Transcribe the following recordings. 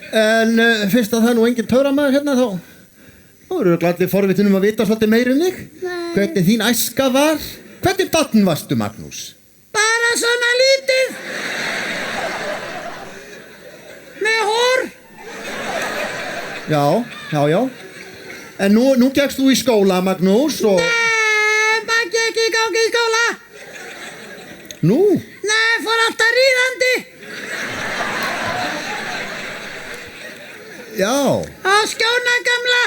En fyrst að það nú engin töframaður hérna þá eru allir forvitin að vita svolítið meira þig. Nei. Hvernig þín æska var? Hvernig barn varstu, Magnús? Bara svona lítið. Með hár. Já. En nú gekkst þú í skóla, Magnús, og... Nei, maður gekk í gangi í skóla. Nú? Nei, fór alltaf ríðandi. Já. Á Skjóna gamla.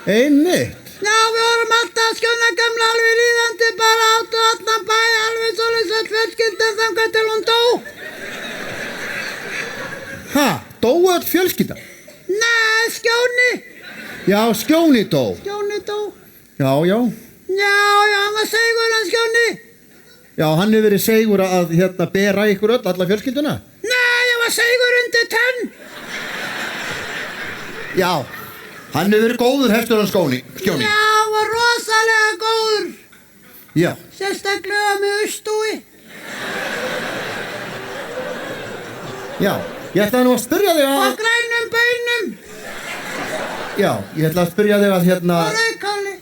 Einmitt. Já, við vorum alltaf á Skjóna gamla alveg ríðandi, bara áttu allan bæ, alveg svoleiðis öll fjölskyldan þangað til hún dó. Ha? Dó öll fjölskyldan? Nei, Skjóni. Já, Skjóni dó. Skjóni dó. Já. Já, hann var seigur hann Skjóni. Já, hann hefur verið seigur að bera ykkur öll, alla fjölskylduna? Nei, ég var seigur undir tönn. Já, hann hefur verið góður hestur hann Skjóni. Já, hann var rosalega góður. Já. Sérstaklega með Austúi. Já, ég ætlaði nú að spyrja þig að... Og grænum bönum. Já, ég ætlaði að spyrja þig að Og rauðkáli.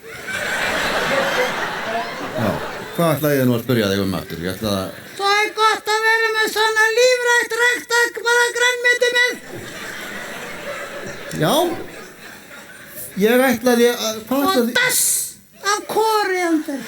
Já, hvað ætlaði ég nú að spyrja þig aftur? Ég ætlaði að... Það er gott að vera með svona lífrækt rækta bara grænmeti með. Já, ég ætlaði að... Og dass af kóríander.